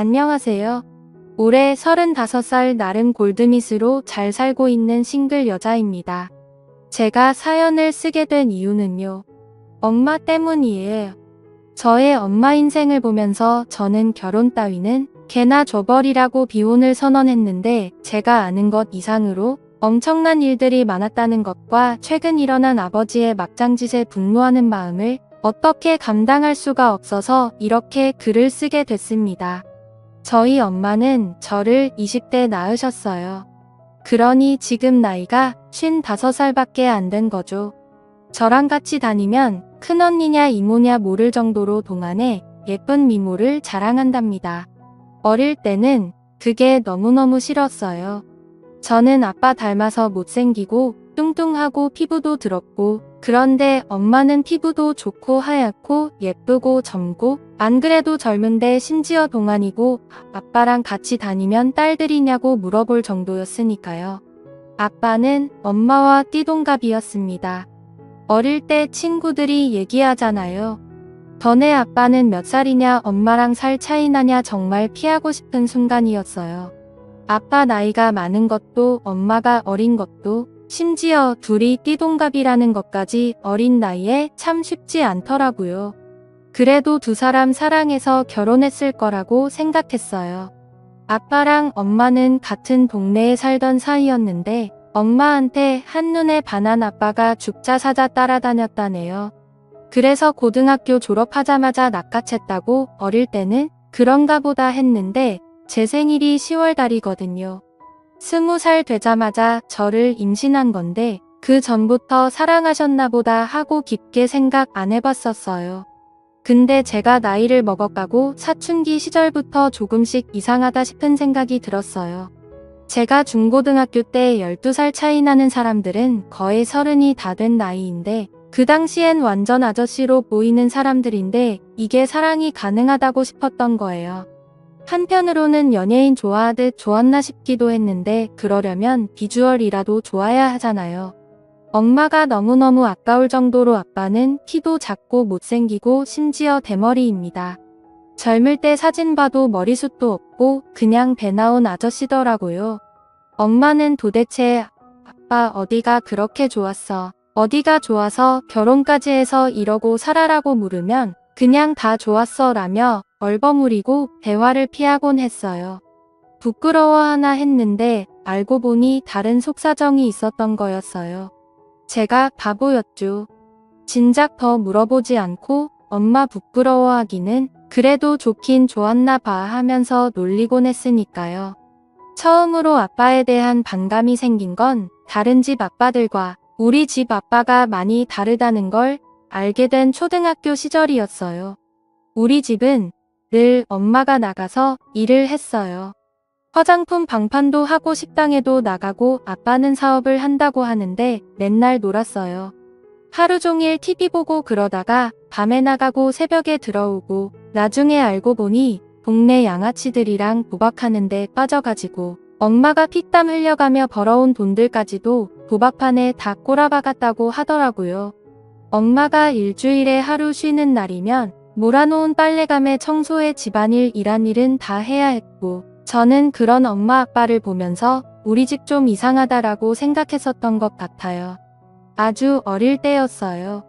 안녕하세요. 올해 35살 나름 골드밋으로 잘 살고 있는 싱글 여자입니다. 제가 사연을 쓰게 된 이유는요. 엄마 때문이에요. 저의 엄마 인생을 보면서 저는 결혼 따위는 개나 줘버리라고 비혼을 선언했는데 제가 아는 것 이상으로 엄청난 일들이 많았다는 것과 최근 일어난 아버지의 막장짓에 분노하는 마음을 어떻게 감당할 수가 없어서 이렇게 글을 쓰게 됐습니다. 저희 엄마는 저를 20대 낳으셨어요. 그러니 지금 나이가 55살밖에 안 된 거죠. 저랑 같이 다니면 큰언니냐 이모냐 모를 정도로 동안에 예쁜 미모를 자랑한답니다. 어릴 때는 그게 너무너무 싫었어요. 저는 아빠 닮아서 못생기고 뚱뚱하고 피부도 더럽고, 그런데 엄마는 피부도 좋고 하얗고 예쁘고 젊고 안 그래도 젊은데 심지어 동안이고 아빠랑 같이 다니면 딸들이냐고 물어볼 정도였으니까요. 아빠는 엄마와 띠동갑이었습니다. 어릴 때 친구들이 얘기하잖아요. 너네 아빠는 몇 살이냐, 엄마랑 살 차이 나냐. 정말 피하고 싶은 순간이었어요. 아빠 나이가 많은 것도 엄마가 어린 것도, 심지어 둘이 띠동갑이라는 것까지 어린 나이에 참 쉽지 않더라고요. 그래도 두 사람 사랑해서 결혼했을 거라고 생각했어요. 아빠랑 엄마는 같은 동네에 살던 사이였는데 엄마한테 한눈에 반한 아빠가 죽자 사자 따라다녔다네요. 그래서 고등학교 졸업하자마자 낚아챘다고 어릴 때는 그런가 보다 했는데 제 생일이 10월 달이거든요. 20살 되자마자 저를 임신한 건데 그 전부터 사랑하셨나 보다 하고 깊게 생각 안 해봤었어요. 근데 제가 나이를 먹어가고 사춘기 시절부터 조금씩 이상하다 싶은 생각이 들었어요. 제가 중고등학교 때 12살 차이 나는 사람들은 거의 30이 다 된 나이인데 그 당시엔 완전 아저씨로 보이는 사람들인데 이게 사랑이 가능하다고 싶었던 거예요. 한편으로는 연예인 좋아하듯 좋았나 싶기도 했는데 그러려면 비주얼이라도 좋아야 하잖아요. 엄마가 너무너무 아까울 정도로 아빠는 키도 작고 못생기고 심지어 대머리입니다. 젊을 때 사진 봐도 머리숱도 없고 그냥 배 나온 아저씨더라고요. 엄마는 도대체 아빠 어디가 그렇게 좋았어? 어디가 좋아서 결혼까지 해서 이러고 살아라고 물으면 그냥 다 좋았어 라며 얼버무리고 대화를 피하곤 했어요. 부끄러워하나 했는데 알고 보니 다른 속사정이 있었던 거였어요. 제가 바보였죠. 진작 더 물어보지 않고 엄마 부끄러워하기는 그래도 좋긴 좋았나 봐 하면서 놀리곤 했으니까요. 처음으로 아빠에 대한 반감이 생긴 건 다른 집 아빠들과 우리 집 아빠가 많이 다르다는 걸 알게 된 초등학교 시절이었어요. 우리 집은 늘 엄마가 나가서 일을 했어요. 화장품 방판도 하고 식당에도 나가고 아빠는 사업을 한다고 하는데 맨날 놀았어요. 하루 종일 TV 보고 그러다가 밤에 나가고 새벽에 들어오고 나중에 알고 보니 동네 양아치들이랑 도박하는데 빠져가지고 엄마가 피땀 흘려가며 벌어온 돈들까지도 도박판에 다 꼬라박았다고 하더라고요. 엄마가 일주일에 하루 쉬는 날이면 몰아놓은 빨래감에 청소에 집안일 일한 다 해야 했고 저는 그런 엄마 아빠를 보면서 우리 집 좀 이상하다라고 생각했었던 것 같아요. 아주 어릴 때였어요.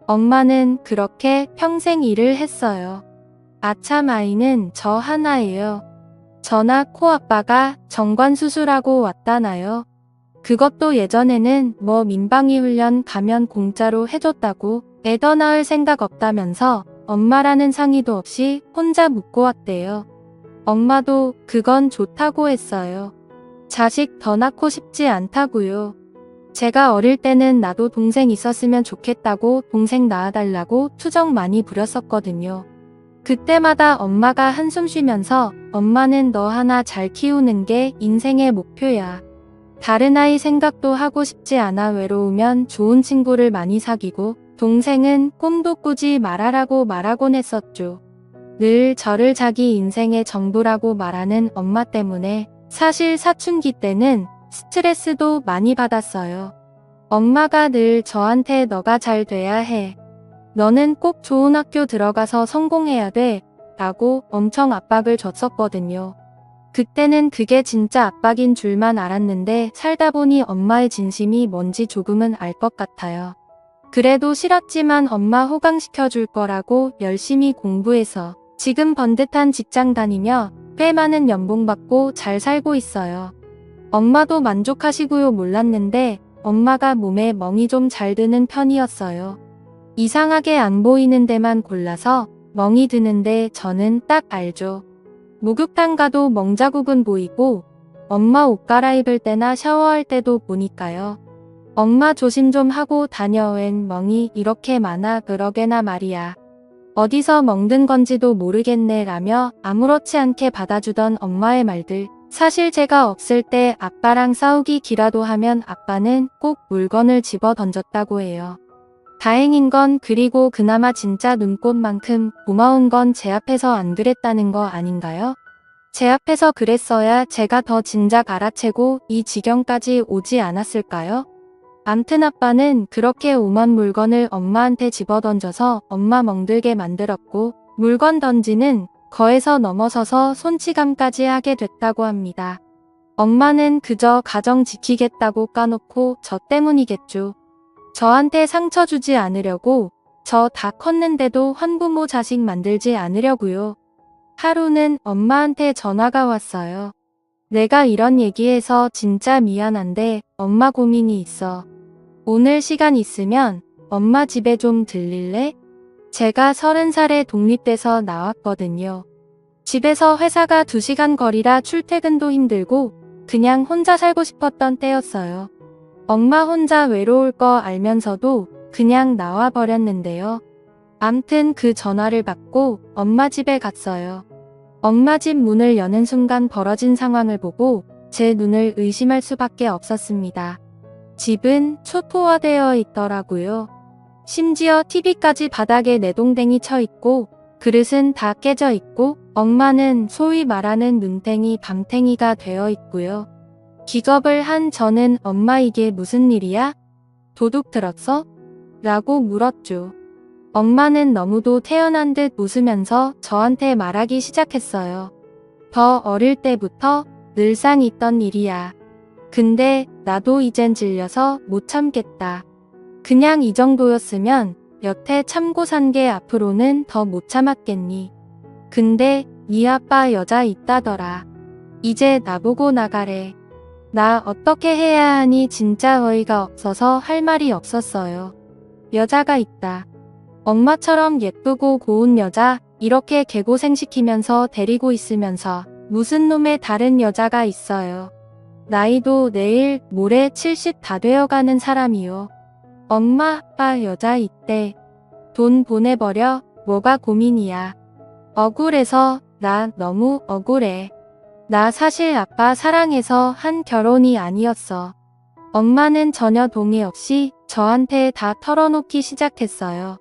엄마는 그렇게 평생 일을 했어요. 아참 아이는 저 하나예요. 저나 코아빠가 정관수술하고 왔다나요. 그것도 예전에는 뭐 민방위 훈련 가면 공짜로 해줬다고 애더 낳을 생각 없다면서 엄마라는 상의도 없이 혼자 묻고 왔대요. 엄마도 그건 좋다고 했어요. 자식 더 낳고 싶지 않다고요. 제가 어릴 때는 나도 동생 있었으면 좋겠다고 동생 낳아달라고 투정 많이 부렸었거든요. 그때마다 엄마가 한숨 쉬면서 엄마는 너 하나 잘 키우는 게 인생의 목표야. 다른 아이 생각도 하고 싶지 않아. 외로우면 좋은 친구를 많이 사귀고 동생은 꿈도 꾸지 말아라고 말하곤 했었죠. 늘 저를 자기 인생의 전부라고 말하는 엄마 때문에 사실 사춘기 때는 스트레스도 많이 받았어요. 엄마가 늘 저한테 너가 잘 돼야 해. 너는 꼭 좋은 학교 들어가서 성공해야 돼. 라고 엄청 압박을 줬었거든요. 그때는 그게 진짜 압박인 줄만 알았는데 살다 보니 엄마의 진심이 뭔지 조금은 알 것 같아요. 그래도 싫었지만 엄마 호강시켜줄 거라고 열심히 공부해서 지금 번듯한 직장 다니며 꽤 많은 연봉 받고 잘 살고 있어요. 엄마도 만족하시고요. 몰랐는데 엄마가 몸에 멍이 좀 잘 드는 편이었어요. 이상하게 안 보이는 데만 골라서 멍이 드는데 저는 딱 알죠. 목욕탕 가도 멍자국은 보이고 엄마 옷 갈아입을 때나 샤워할 때도 보니까요. 엄마 조심 좀 하고 다녀. 웬 멍이 이렇게 많아. 그러게나 말이야. 어디서 멍든 건지도 모르겠네 라며 아무렇지 않게 받아주던 엄마의 말들. 사실 제가 없을 때 아빠랑 싸우기 기라도 하면 아빠는 꼭 물건을 집어 던졌다고 해요. 다행인 건 그리고 그나마 진짜 눈꽃만큼 고마운 건 제 앞에서 안 그랬다는 거 아닌가요? 제 앞에서 그랬어야 제가 더 진작 알아채고 이 지경까지 오지 않았을까요? 암튼 아빠는 그렇게 오만 물건을 엄마한테 집어던져서 엄마 멍들게 만들었고 물건 던지는 거에서 넘어서서 손찌감까지 하게 됐다고 합니다. 엄마는 그저 가정 지키겠다고 까놓고 저 때문이겠죠. 저한테 상처 주지 않으려고 저 다 컸는데도 환부모 자식 만들지 않으려고요. 하루는 엄마한테 전화가 왔어요. 내가 이런 얘기해서 진짜 미안한데 엄마 고민이 있어. 오늘 시간 있으면 엄마 집에 좀 들릴래? 제가 30살에 독립돼서 나왔거든요. 집에서 회사가 2시간 거리라 출퇴근도 힘들고 그냥 혼자 살고 싶었던 때였어요. 엄마 혼자 외로울 거 알면서도 그냥 나와 버렸는데요. 암튼 그 전화를 받고 엄마 집에 갔어요. 엄마 집 문을 여는 순간 벌어진 상황을 보고 제 눈을 의심할 수밖에 없었습니다. 집은 초토화되어 있더라고요. 심지어 TV까지 바닥에 내동댕이 쳐 있고 그릇은 다 깨져 있고 엄마는 소위 말하는 눈탱이 밤탱이가 되어 있고요. 기겁을 한 저는 엄마 이게 무슨 일이야? 도둑 들었어? 라고 물었죠. 엄마는 너무도 태연한 듯 웃으면서 저한테 말하기 시작했어요. 더 어릴 때부터 늘상 있던 일이야. 근데 나도 이젠 질려서 못 참겠다. 그냥 이 정도였으면 여태 참고 산 게 앞으로는 더 못 참았겠니. 근데 네 아빠 여자 있다더라. 이제 나보고 나가래. 나 어떻게 해야 하니 진짜 어이가 없어서 할 말이 없었어요. 여자가 있다. 엄마처럼 예쁘고 고운 여자 이렇게 개고생시키면서 데리고 있으면서 무슨 놈의 다른 여자가 있어요. 나이도 내일 모레 70 다 되어가는 사람이요. 엄마 아빠 여자 있대. 돈 보내버려. 뭐가 고민이야. 억울해서 나 너무 억울해. 나 사실 아빠 사랑해서 한 결혼이 아니었어. 엄마는 전혀 동의 없이 저한테 다 털어놓기 시작했어요.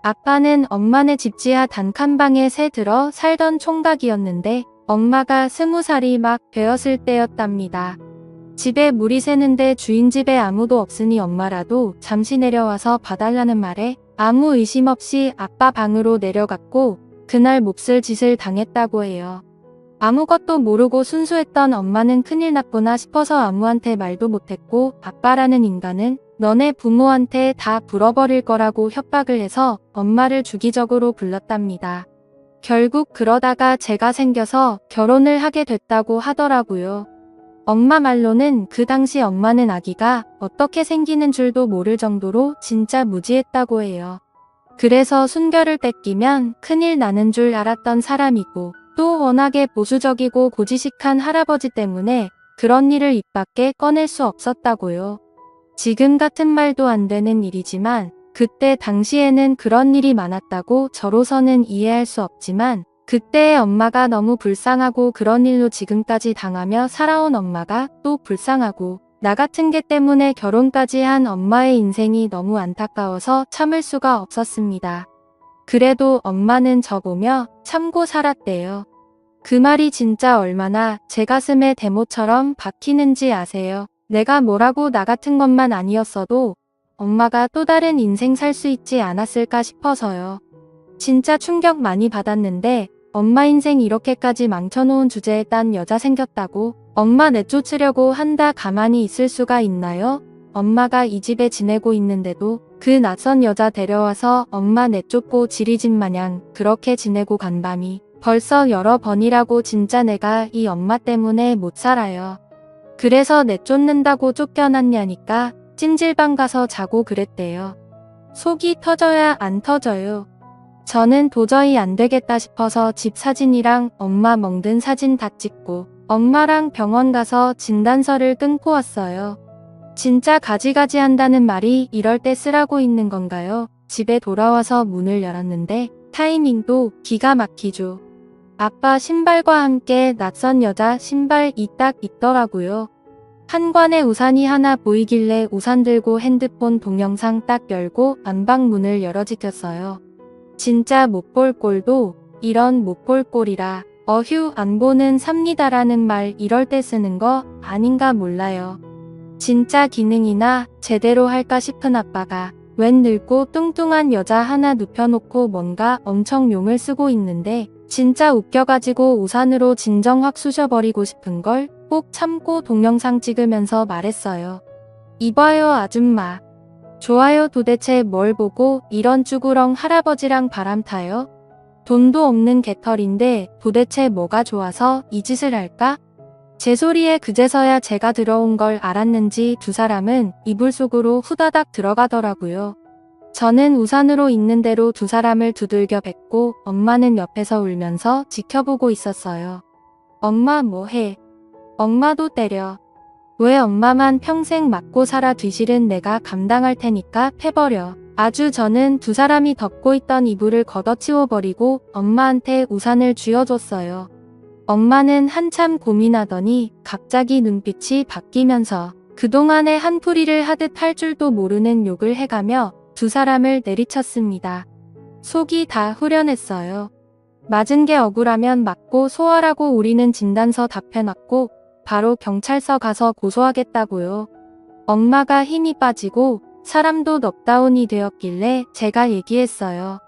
아빠는 엄마네 집 지하 단칸방에 새 들어 살던 총각이었는데 엄마가 20살이 막 되었을 때였답니다. 집에 물이 새는데 주인 집에 아무도 없으니 엄마라도 잠시 내려와서 봐달라는 말에 아무 의심 없이 아빠 방으로 내려갔고 그날 몹쓸 짓을 당했다고 해요. 아무것도 모르고 순수했던 엄마는 큰일 났구나 싶어서 아무한테 말도 못했고 아빠라는 인간은 너네 부모한테 다 불어버릴 거라고 협박을 해서 엄마를 주기적으로 불렀답니다. 결국 그러다가 제가 생겨서 결혼을 하게 됐다고 하더라고요. 엄마 말로는 그 당시 엄마는 아기가 어떻게 생기는 줄도 모를 정도로 진짜 무지했다고 해요. 그래서 순결을 뺏기면 큰일 나는 줄 알았던 사람이고 또 워낙에 보수적이고 고지식한 할아버지 때문에 그런 일을 입 밖에 꺼낼 수 없었다고요. 지금 같은 말도 안 되는 일이지만 그때 당시에는 그런 일이 많았다고 저로서는 이해할 수 없지만 그때의 엄마가 너무 불쌍하고 그런 일로 지금까지 당하며 살아온 엄마가 또 불쌍하고 나 같은 게 때문에 결혼까지 한 엄마의 인생이 너무 안타까워서 참을 수가 없었습니다. 그래도 엄마는 저 보며 참고 살았대요. 그 말이 진짜 얼마나 제 가슴에 대모처럼 박히는지 아세요? 내가 뭐라고 나 같은 것만 아니었어도 엄마가 또 다른 인생 살 수 있지 않았을까 싶어서요. 진짜 충격 많이 받았는데 엄마 인생 이렇게까지 망쳐놓은 주제에 딴 여자 생겼다고 엄마 내쫓으려고 한다. 가만히 있을 수가 있나요? 엄마가 이 집에 지내고 있는데도 그 낯선 여자 데려와서 엄마 내쫓고 지리집 마냥 그렇게 지내고 간 밤이 벌써 여러 번이라고. 진짜 내가 이 엄마 때문에 못 살아요. 그래서 내쫓는다고 쫓겨났냐니까 찜질방 가서 자고 그랬대요. 속이 터져야 안 터져요. 저는 도저히 안 되겠다 싶어서 집 사진이랑 엄마 멍든 사진 다 찍고 엄마랑 병원 가서 진단서를 끊고 왔어요. 진짜 가지가지 한다는 말이 이럴 때 쓰라고 있는 건가요? 집에 돌아와서 문을 열었는데 타이밍도 기가 막히죠. 아빠 신발과 함께 낯선 여자 신발이 딱 있더라고요. 한관에 우산이 하나 보이길래 우산 들고 핸드폰 동영상 딱 열고 안방문을 열어지켰어요. 진짜 못 볼 꼴도 이런 못 볼 꼴이라 어휴 안 보는 삽니다라는 말 이럴 때 쓰는 거 아닌가 몰라요. 진짜 기능이나 제대로 할까 싶은 아빠가 웬 늙고 뚱뚱한 여자 하나 눕혀놓고 뭔가 엄청 용을 쓰고 있는데 진짜 웃겨가지고 우산으로 진정 확 쑤셔버리고 싶은걸 꼭 참고 동영상 찍으면서 말했어요. 이봐요 아줌마. 좋아요 도대체 뭘 보고 이런 쭈구렁 할아버지랑 바람 타요? 돈도 없는 개털인데 도대체 뭐가 좋아서 이 짓을 할까? 제 소리에 그제서야 제가 들어온 걸 알았는지 두 사람은 이불 속으로 후다닥 들어가더라고요. 저는 우산으로 있는 대로 두 사람을 두들겨 뱉고 엄마는 옆에서 울면서 지켜보고 있었어요. 엄마 뭐해? 엄마도 때려. 왜 엄마만 평생 맞고 살아 뒤실은 내가 감당할 테니까 패버려. 아주 저는 두 사람이 덮고 있던 이불을 걷어치워버리고 엄마한테 우산을 쥐어줬어요. 엄마는 한참 고민하더니 갑자기 눈빛이 바뀌면서 그동안에 한풀이를 하듯 할 줄도 모르는 욕을 해가며 두 사람을 내리쳤습니다. 속이 다 후련했어요. 맞은 게 억울하면 맞고 소화라고 우리는 진단서 답해놨고 바로 경찰서 가서 고소하겠다고요. 엄마가 힘이 빠지고 사람도 넉다운이 되었길래 제가 얘기했어요.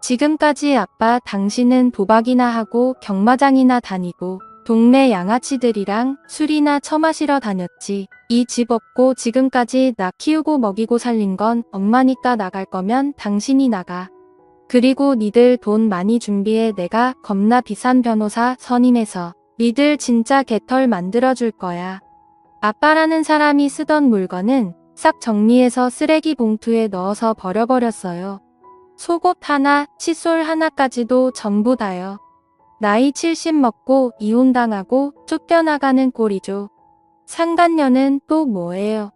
지금까지 아빠 당신은 도박이나 하고 경마장이나 다니고 동네 양아치들이랑 술이나 처마시러 다녔지. 이 집 없고 지금까지 나 키우고 먹이고 살린 건 엄마니까 나갈 거면 당신이 나가. 그리고 니들 돈 많이 준비해 내가 겁나 비싼 변호사 선임해서 니들 진짜 개털 만들어줄 거야. 아빠라는 사람이 쓰던 물건은 싹 정리해서 쓰레기 봉투에 넣어서 버려버렸어요. 속옷 하나, 칫솔 하나까지도 전부 다요. 나이 70 먹고 이혼당하고 쫓겨나가는 꼴이죠. 상간녀는 또 뭐예요?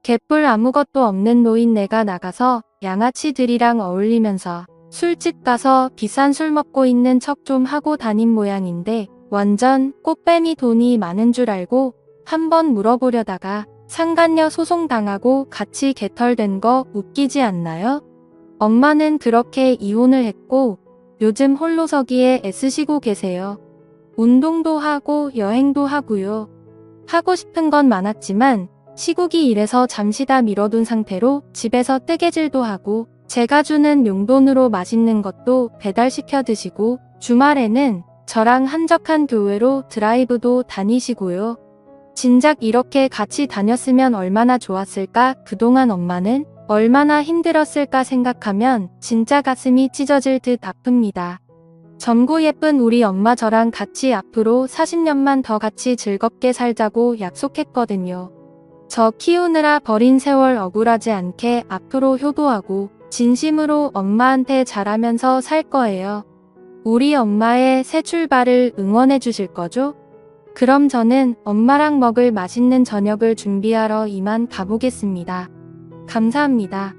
개뿔 아무것도 없는 노인네가 나가서 양아치들이랑 어울리면서 술집 가서 비싼 술 먹고 있는 척 좀 하고 다닌 모양인데 완전 꽃뱀이 돈이 많은 줄 알고 한번 물어보려다가 상간녀 소송당하고 같이 개털된 거 웃기지 않나요? 엄마는 그렇게 이혼을 했고 요즘 홀로서기에 애쓰시고 계세요. 운동도 하고 여행도 하고요. 하고 싶은 건 많았지만 시국이 이래서 잠시 다 미뤄둔 상태로 집에서 뜨개질도 하고 제가 주는 용돈으로 맛있는 것도 배달시켜 드시고 주말에는 저랑 한적한 교회로 드라이브도 다니시고요. 진작 이렇게 같이 다녔으면 얼마나 좋았을까. 그동안 엄마는 얼마나 힘들었을까 생각하면 진짜 가슴이 찢어질 듯 아픕니다. 젊고 예쁜 우리 엄마 저랑 같이 앞으로 40년만 더 같이 즐겁게 살자고 약속했거든요. 저 키우느라 버린 세월 억울하지 않게 앞으로 효도하고 진심으로 엄마한테 잘하면서 살 거예요. 우리 엄마의 새 출발을 응원해 주실 거죠? 그럼 저는 엄마랑 먹을 맛있는 저녁을 준비하러 이만 가보겠습니다. 감사합니다.